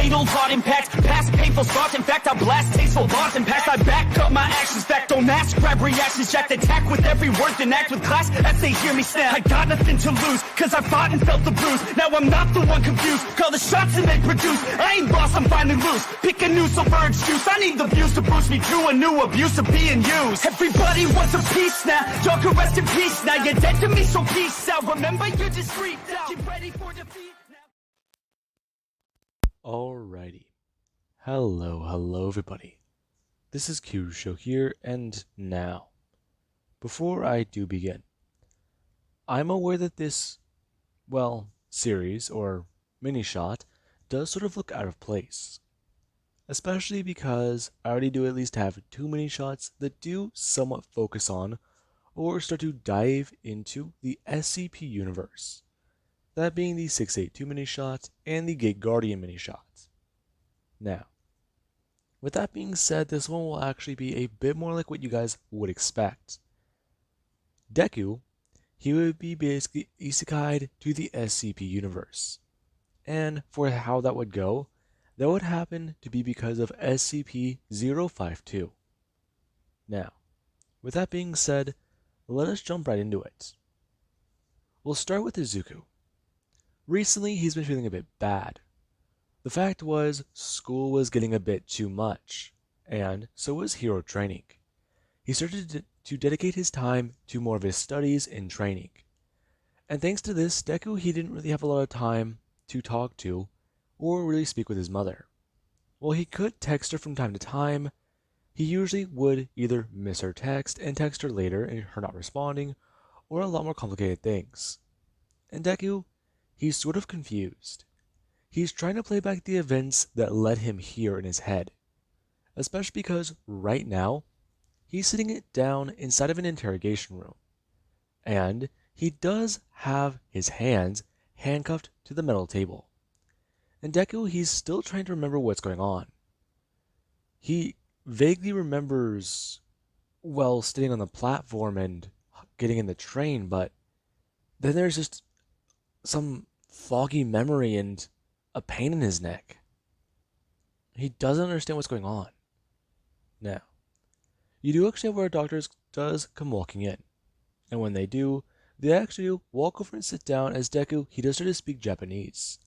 fatal heart impact, past painful scars. In fact, I blast tasteful bars and past. I back up my actions, fact don't ask, grab reactions, jacked attack with every word, then act with class as they hear me snap. I got nothing to lose, cause I fought and felt the bruise. Now I'm not the one confused, call the shots and they produce. I ain't lost, I'm finally loose, pick a new silver excuse. I need the views to boost me to a new abuse of being used. Everybody wants a piece now, y'all can rest in peace now. You're dead to me, so peace out. Remember, you're discreet now. Get ready for defeat now. Alrighty. Hello everybody. This is Kyusho here, and now, before I do begin, I'm aware that this, series, or Minishot, does sort of look out of place. Especially because I already do at least have 2 Minishots that do somewhat focus on, or start to dive into the SCP universe. That being the 682 Minishot and the Gate Guardian Minishot. Now, with that being said, this one will actually be a bit more like what you guys would expect. Deku, he would be basically isekai'd to the SCP universe. And for how that would go, that would happen to be because of SCP-052. Now, with that being said, let us jump right into it. We'll start with Izuku. Recently, he's been feeling a bit bad. The fact was, school was getting a bit too much, and so was hero training. He started to dedicate his time to more of his studies and training. And thanks to this, Deku, he didn't really have a lot of time to talk to, or really speak with his mother. While he could text her from time to time, he usually would either miss her text and text her later and her not responding, or a lot more complicated things. And Deku, he's sort of confused. He's trying to play back the events that led him here in his head. Especially because, right now, he's sitting it down inside of an interrogation room. And he does have his hands handcuffed to the metal table. And Deku, he's still trying to remember what's going on. He vaguely remembers, sitting on the platform and getting in the train, but then there's just some foggy memory and a pain in his neck. He doesn't understand what's going on. Now, you do actually have where a doctor does come walking in. And when they do, they actually walk over and sit down as Deku, he does start to speak Japanese.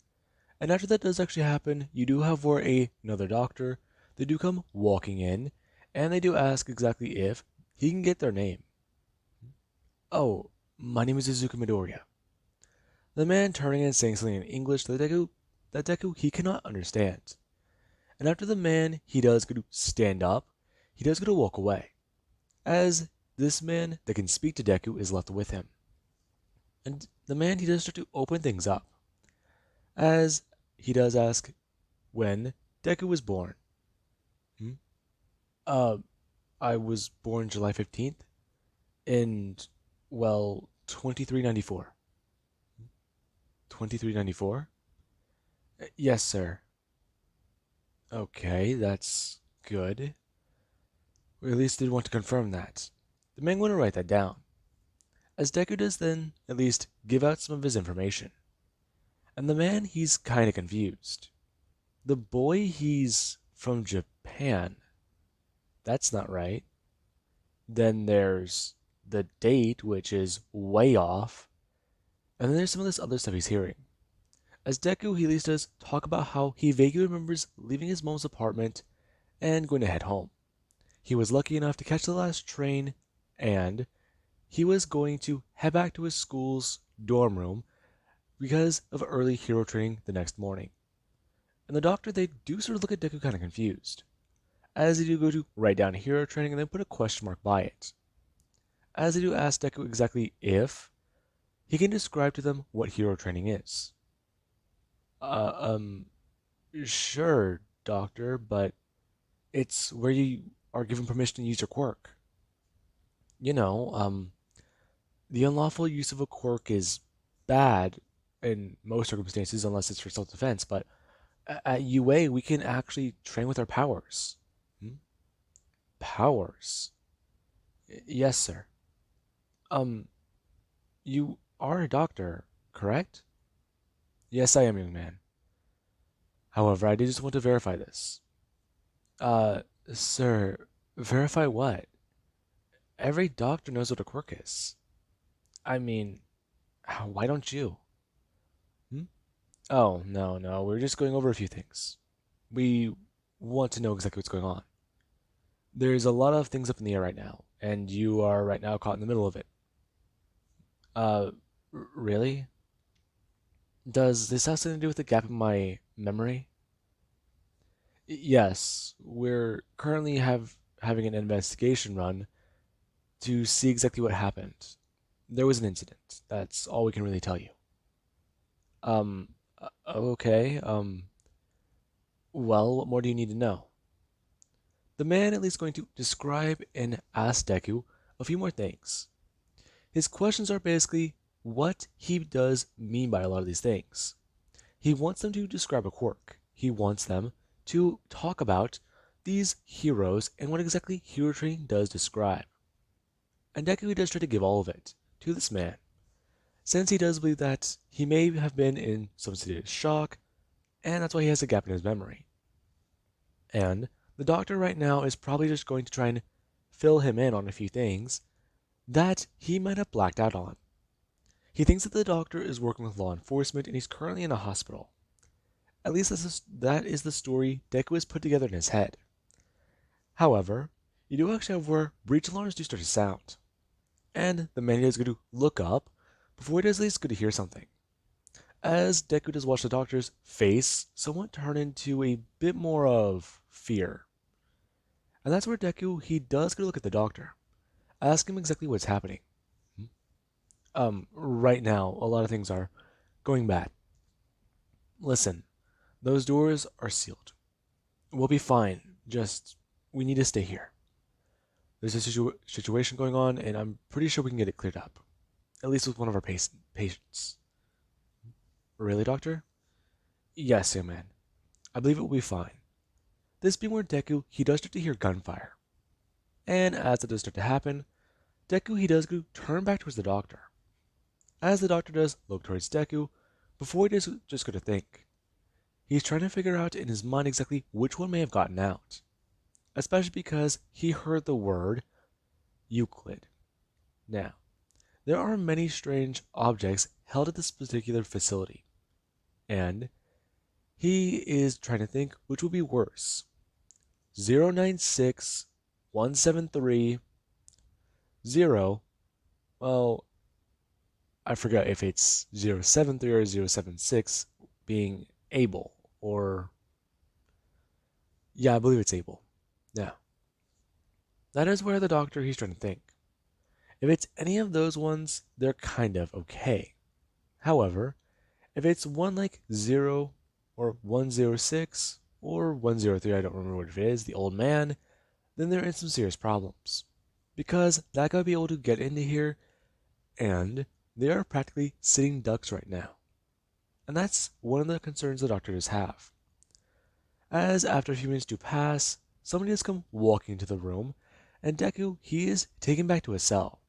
And after that does actually happen, you do have where another doctor, they do come walking in, and they do ask exactly if he can get their name. Oh, my name is Izuku Midoriya. The man turning and saying something in English that Deku he cannot understand. And after the man, he does go to stand up, he does go to walk away, as this man that can speak to Deku is left with him. And the man, he does start to open things up, as he does ask when Deku was born. I was born July 15th in, 2394. 2394? Yes, sir. Okay, that's good. We at least did want to confirm that. The man went to write that down, as Deku does then at least give out some of his information. And the man, he's kinda confused. The boy, he's from Japan. That's not right. Then there's the date, which is way off. And then there's some of this other stuff he's hearing. As Deku, he at least does talk about how he vaguely remembers leaving his mom's apartment and going to head home. He was lucky enough to catch the last train, and he was going to head back to his school's dorm room because of early hero training the next morning. And the doctor, they do sort of look at Deku kind of confused, as they do go to write down hero training and then put a question mark by it. As they do ask Deku exactly if he can describe to them what hero training is. Sure, doctor, but it's where you are given permission to use your quirk. The unlawful use of a quirk is bad in most circumstances unless it's for self-defense, but at UA we can actually train with our powers. Powers? Yes, sir. You are a doctor, correct? Yes, I am, young man. However, I did just want to verify this. Uh, sir, verify what? Every doctor knows what a quirk is. I mean, why don't you? Hmm? Oh, no, no, we're just going over a few things. We want to know exactly what's going on. There's a lot of things up in the air right now, and you are right now caught in the middle of it. Uh, really? Does this have something to do with the gap in my memory? Yes, we're currently having an investigation run to see exactly what happened. There was an incident. That's all we can really tell you. Um, okay. Well, what more do you need to know? The man at least going to describe and ask Deku a few more things. His questions are basically what he does mean by a lot of these things. He wants them to describe a quirk. He wants them to talk about these heroes and what exactly hero training does describe. And Deku does try to give all of it to this man, since he does believe that he may have been in some state of shock, and that's why he has a gap in his memory. And the doctor right now is probably just going to try and fill him in on a few things that he might have blacked out on. He thinks that the doctor is working with law enforcement and he's currently in a hospital. At least that is the story Deku has put together in his head. However, you do actually have where breach alarms do start to sound. And the man is going to look up before it is at least good to hear something. As Deku does watch the doctor's face somewhat turn into a bit more of fear. And that's where Deku, he does go to look at the doctor, ask him exactly what's happening. Right now, a lot of things are going bad. Listen, those doors are sealed. We'll be fine, just, we need to stay here. There's a situation going on, and I'm pretty sure we can get it cleared up. At least with one of our patients. Really, doctor? Yes, young man. I believe it will be fine. This being where Deku, he does start to hear gunfire. And as it does start to happen, Deku, he does go turn back towards the doctor. As the doctor does look towards Deku, before he does just go to think, he's trying to figure out in his mind exactly which one may have gotten out. Especially because he heard the word Euclid. Now, there are many strange objects held at this particular facility, and he is trying to think which would be worse. 096 173 0. Well, I forgot if it's 073 or 076 being able, or. Yeah, I believe it's able. Now, that is where the doctor he's trying to think. If it's any of those ones, they're kind of okay. However, if it's one like 0 or 106 or 103, I don't remember what it is, the old man, then they're in some serious problems. Because that guy will be able to get into here, and they are practically sitting ducks right now. And that's one of the concerns the doctors have. As after a few minutes do pass, somebody has come walking into the room, and Deku, he is taken back to his cell.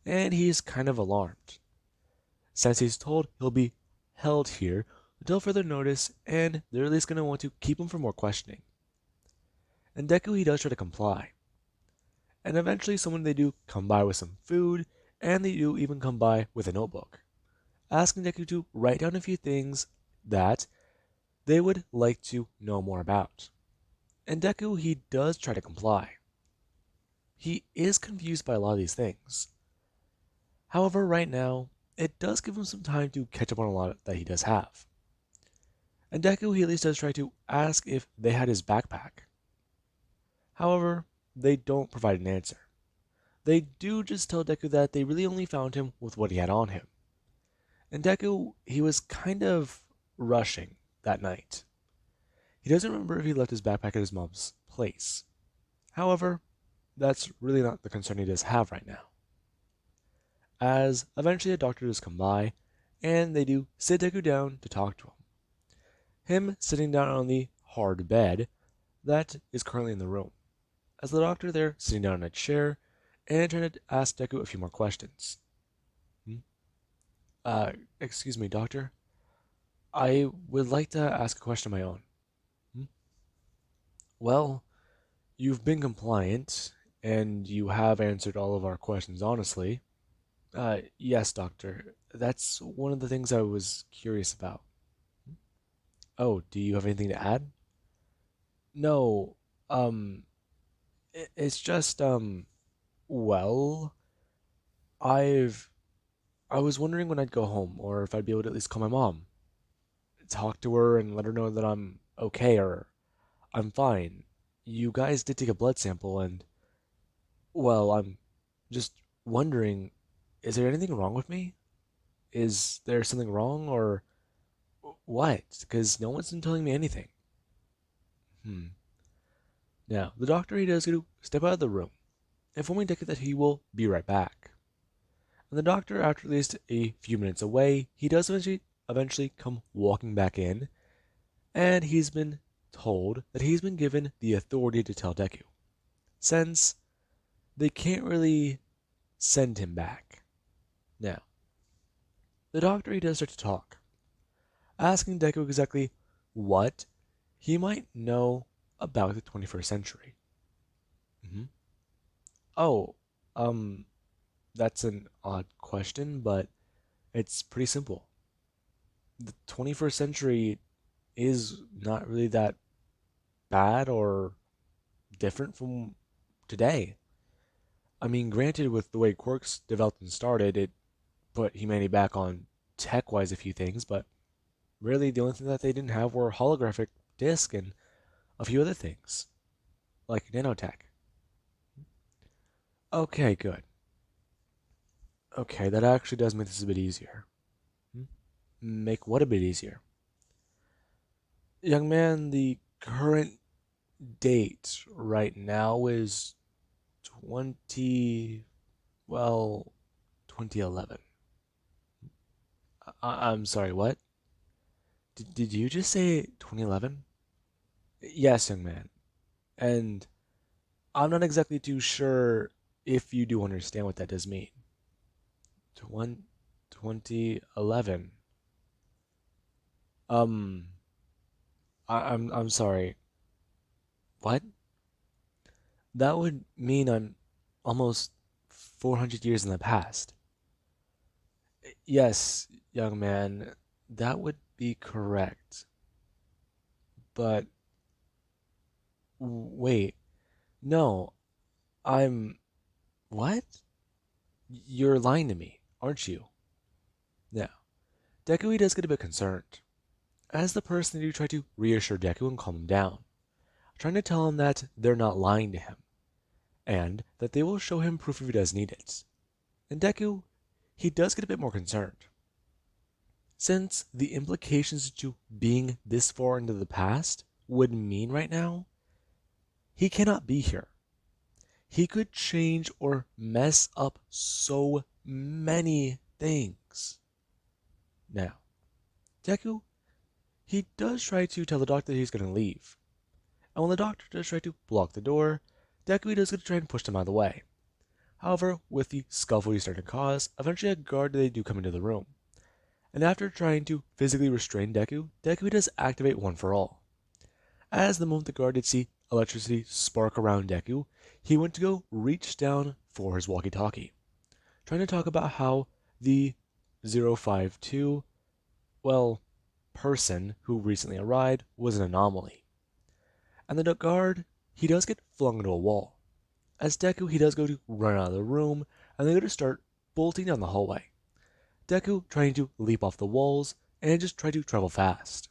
And he is kind of alarmed, since he's told he'll be held here until further notice, and they're at least going to want to keep him for more questioning. And Deku, he does try to comply. And eventually someone they do come by with some food, and they do even come by with a notebook, asking Deku to write down a few things that they would like to know more about. And Deku, he does try to comply. He is confused by a lot of these things. However, right now, it does give him some time to catch up on a lot that he does have. And Deku, he at least does try to ask if they had his backpack. However, they don't provide an answer. They do just tell Deku that they really only found him with what he had on him. And Deku, he was kind of rushing that night. He doesn't remember if he left his backpack at his mom's place. However, that's really not the concern he does have right now. As eventually a doctor does come by, and they do sit Deku down to talk to him. Him sitting down on the hard bed that is currently in the room, as the doctor there sitting down in a chair and trying to ask Deku a few more questions. Hmm? Excuse me, doctor. I would like to ask a question of my own. Well, you've been compliant, and you have answered all of our questions honestly. Yes, doctor. That's one of the things I was curious about. Oh, do you have anything to add? No, um, it's just, well, I've, I was wondering when I'd go home, or if I'd be able to at least call my mom, talk to her and let her know that I'm okay, or I'm fine. You guys did take a blood sample, and, well, I'm just wondering, is there anything wrong with me? Is there something wrong, or what? Because no one's been telling me anything. Hmm. Now, the doctor he does get to step out of the room, informing Deku that he will be right back. And the doctor, after at least a few minutes away, he does eventually come walking back in, and he's been told that he's been given the authority to tell Deku, since they can't really send him back. Now, the doctor he does start to talk, asking Deku exactly what he might know about the 21st century. Hmm. Oh, um, that's an odd question, but it's pretty simple. The 21st century is not really that bad or different from today. I mean, granted, with the way quirks developed and started, it put humanity back on tech-wise a few things, but really the only thing that they didn't have were holographic disc and a few other things, like nanotech. Okay, good. Okay, that actually does make this a bit easier. Hmm? Make what a bit easier? Young man, the current date right now is 20, well, 2011. I'm sorry, what? Did you just say 2011? Yes, young man. And I'm not exactly too sure if you do understand what that does mean. 2011. Um, I'm sorry. What? That would mean I'm almost 400 years in the past. Yes, young man, that would be correct. But wait, no, I'm. What? You're lying to me, aren't you? Now, Deku does get a bit concerned, as the person do try to reassure Deku and calm him down, trying to tell him that they're not lying to him, and that they will show him proof if he does need it. And Deku, he does get a bit more concerned, since the implications to being this far into the past would mean right now, he cannot be here. He could change or mess up so many things. Now, Deku, he does try to tell the doctor that he's going to leave. And when the doctor does try to block the door, Deku does going to try and push them out of the way. However, with the scuffle he's starting to cause, eventually a guard they do come into the room. And after trying to physically restrain Deku, Deku does activate One for All. As the moment the guard did see electricity spark around Deku, he went to go reach down for his walkie-talkie, trying to talk about how the 052, well, person who recently arrived was an anomaly. And the guard, he does get flung into a wall. As Deku, he does go to run out of the room, and they go to start bolting down the hallway. Deku trying to leap off the walls and just try to travel fast.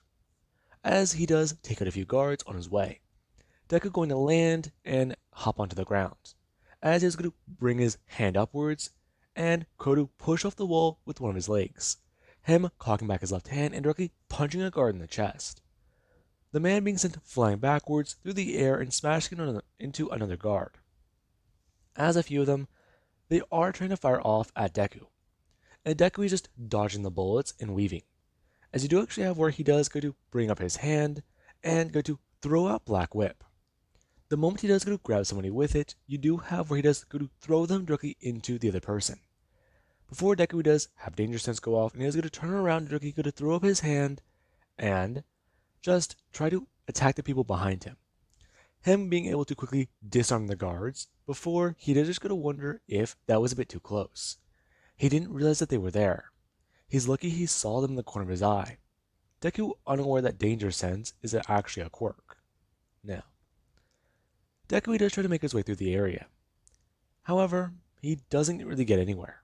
As he does take out a few guards on his way. Deku going to land and hop onto the ground. As he's going to bring his hand upwards, and Kodu push off the wall with one of his legs. Him cocking back his left hand and directly punching a guard in the chest. The man being sent flying backwards through the air and smashing into another guard. As a few of them, they are trying to fire off at Deku. And Deku is just dodging the bullets and weaving. As you do actually have where he does go to bring up his hand and go to throw out Black Whip. The moment he does go to grab somebody with it, you do have where he does go to throw them directly into the other person. Before Deku does have Danger Sense go off, and he is going to turn around and directly go to throw up his hand and just try to attack the people behind him. him being able to quickly disarm the guards before he did just go to wonder if that was a bit too close. He didn't realize that they were there. He's lucky he saw them in the corner of his eye. Deku, unaware that danger sense is actually a quirk. Now, Deku does try to make his way through the area. However, he doesn't really get anywhere.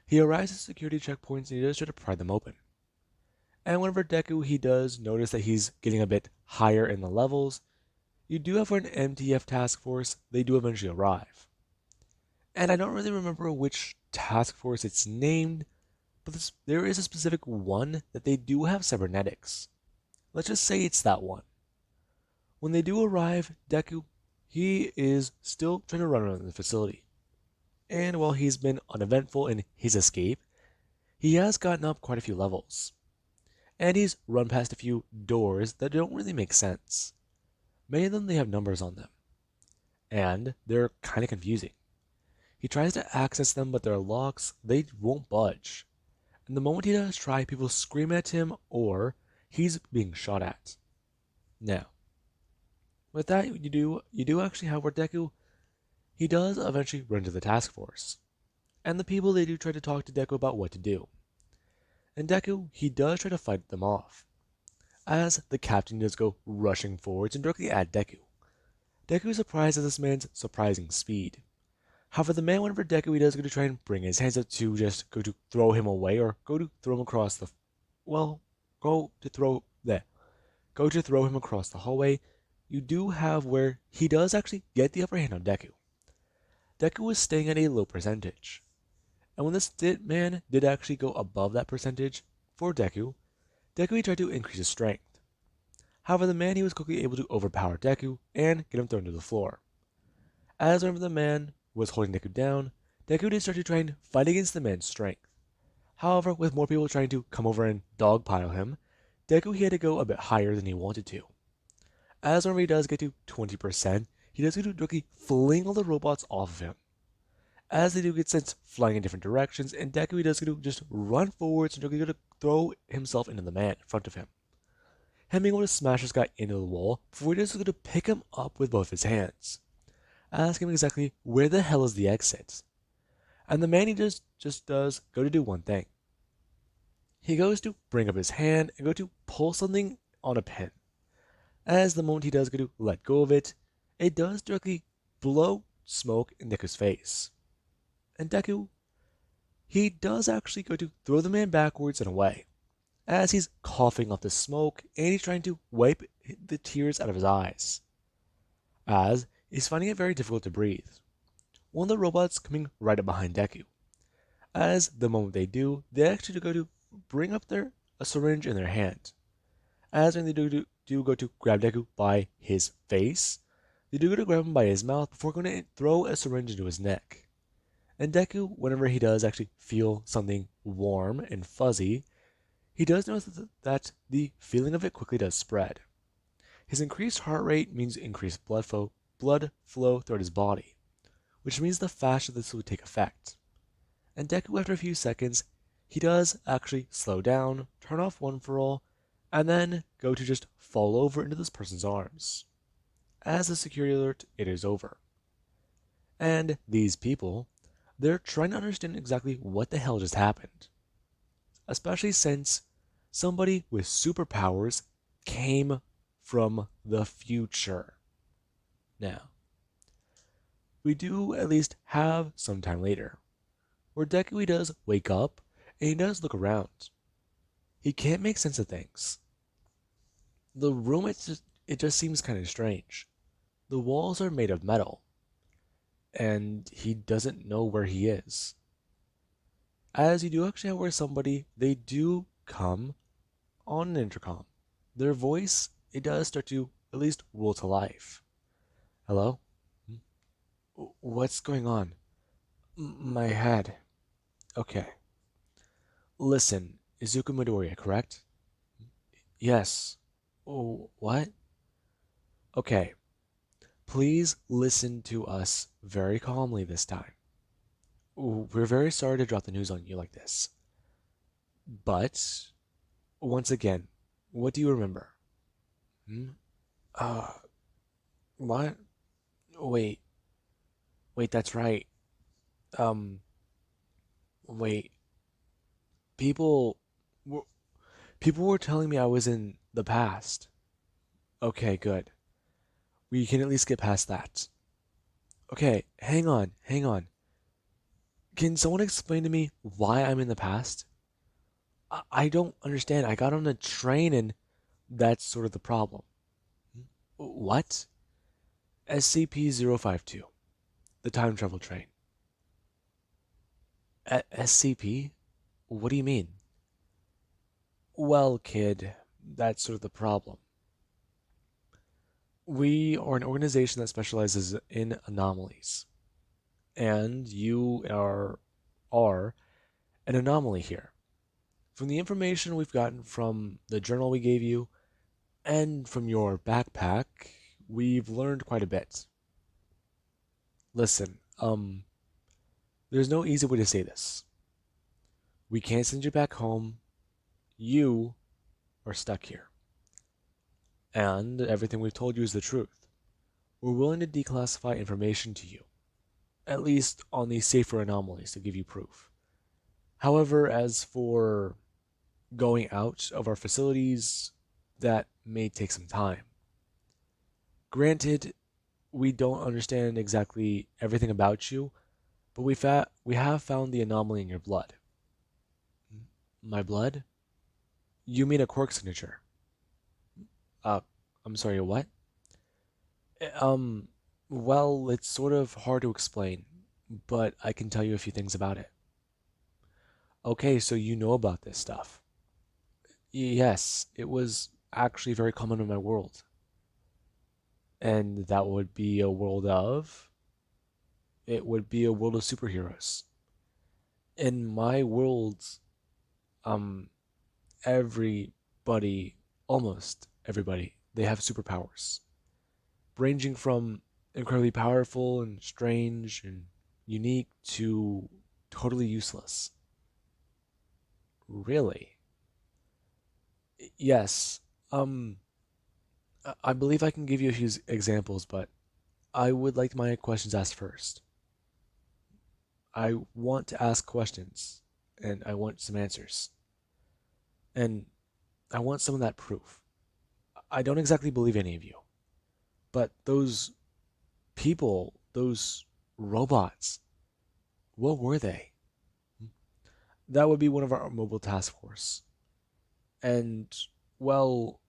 He arrives at security checkpoints and he does try to pry them open. And whenever Deku he does notice that he's getting a bit higher in the levels, you do have for an MTF task force, they do eventually arrive. And I don't really remember which task force it's named, but there is a specific one that they do have cybernetics. Let's just say it's that one. When they do arrive, Deku, he is still trying to run around the facility. And while he's been uneventful in his escape, he has gotten up quite a few levels. And he's run past a few doors that don't really make sense. Many of them they have numbers on them. And they're kind of confusing. He tries to access them, but their locks, they won't budge. And the moment he does try, people scream at him or he's being shot at. Now, with that, you do actually have where Deku, he does eventually run to the task force. And the people, they do try to talk to Deku about what to do. And Deku, he does try to fight them off. As the captain does go rushing forwards and directly at Deku. Deku is surprised at this man's surprising speed. However, the man, whenever Deku he does go to try and bring his hands up to just go to throw him away or go to throw him across the, go to throw him across the hallway, you do have where he does actually get the upper hand on Deku. Deku is staying at a low percentage. And when this man did actually go above that percentage for Deku, Deku he tried to increase his strength. However, the man he was quickly able to overpower Deku and get him thrown to the floor. As whenever the man was holding Deku down, Deku did start to try and fight against the man's strength. However, with more people trying to come over and dogpile him, Deku he had to go a bit higher than he wanted to. As whenever he does get to 20%, he does get to directly fling all the robots off of him. As they do get sent flying in different directions, and Deku he does get to just run forwards and directly go to throw himself into the man in front of him. Him being able to smash this guy into the wall before he does go to pick him up with both his hands. Ask him exactly where the hell is the exit. And the man he just does go to do one thing. He goes to bring up his hand and go to pull something on a pin. As the moment he does go to let go of it, it does directly blow smoke in Deku's face. And Deku, he does actually go to throw the man backwards and away, as he's coughing up the smoke and he's trying to wipe the tears out of his eyes. As he's finding it very difficult to breathe. One of the robots coming right up behind Deku. As the moment they do, they actually go to bring up a syringe in their hand. As when they do go to grab Deku by his face, they do go to grab him by his mouth before going to throw a syringe into his neck. And Deku, whenever he does actually feel something warm and fuzzy, he does notice that the feeling of it quickly does spread. His increased heart rate means increased blood flow throughout his body, which means the faster this would take effect. And Deku, after a few seconds, he does actually slow down, turn off One for All, and then go to just fall over into this person's arms. As the security alert, it is over. And these people, they're trying to understand exactly what the hell just happened. Especially since somebody with superpowers came from the future. Now, we do at least have some time later, where Deku he does wake up and he does look around. He can't make sense of things. The room, it just seems kind of strange. The walls are made of metal, and he doesn't know where he is. As you do actually have where somebody, they do come on an intercom. Their voice, it does start to at least roll to life. Hello? What's going on? My head. Okay. Listen, Izuku Midoriya, correct? Yes. Oh, what? Okay. Please listen to us very calmly this time. We're very sorry to drop the news on you like this. But, once again, what do you remember? Hmm? What? Wait, wait, that's right. Um, wait. People were people were telling me I was in the past. Okay, good. We can at least get past that. Okay, hang on, hang on. Can someone explain to me why I'm in the past? I don't understand. I got on a train and that's sort of the problem. What? SCP-052, the time travel train. SCP? What do you mean? Well, kid, that's sort of the problem. We are an organization that specializes in anomalies, and you are an anomaly here. From the information we've gotten from the journal we gave you and from your backpack, we've learned quite a bit. Listen, there's no easy way to say this. We can't send you back home. You are stuck here. And everything we've told you is the truth. We're willing to declassify information to you, at least on the safer anomalies to give you proof. However, as for going out of our facilities, that may take some time. Granted, we don't understand exactly everything about you, but we have found the anomaly in your blood. My blood? You mean a quirk signature? Uh, I'm sorry, what? Um, well, it's sort of hard to explain, but I can tell you a few things about it. Okay, so you know about this stuff. Yes, it was actually very common in my world. And that would be a world of? It would be a world of superheroes. In my world, um, everybody, almost everybody, they have superpowers, ranging from incredibly powerful and strange and unique to totally useless. Really? Yes. Um, I believe I can give you a few examples, but I would like my questions asked first. I want to ask questions, and I want some answers. And I want some of that proof. I don't exactly believe any of you, but those people, those robots, what were they? That would be one of our mobile task force. And, well,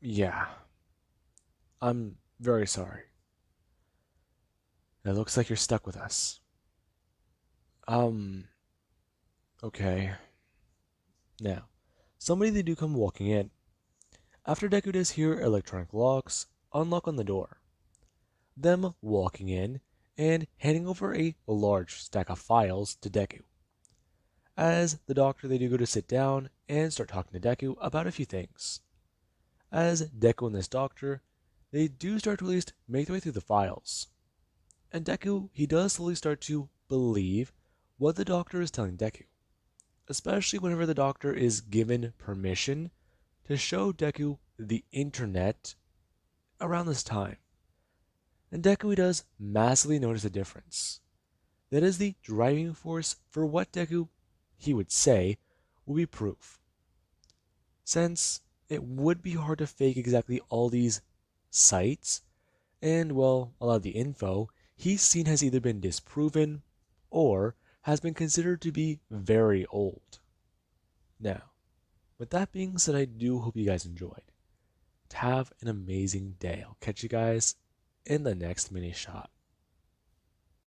yeah, I'm very sorry. It looks like you're stuck with us. Um, okay. Now, somebody they do come walking in. After Deku does hear electronic locks unlock on the door. Them walking in and handing over a large stack of files to Deku. As the doctor, they do go to sit down and start talking to Deku about a few things. As Deku and this doctor, they do start to at least make their way through the files. And Deku, he does slowly start to believe what the doctor is telling Deku, especially whenever the doctor is given permission to show Deku the internet around this time. And Deku he does massively notice a difference. That is the driving force for what Deku, he would say, will be proof. Since it would be hard to fake exactly all these sites, and well, a lot of the info he's seen has either been disproven or has been considered to be very old. Now, with that being said, I do hope you guys enjoyed. Have an amazing day. I'll catch you guys in the next mini shot.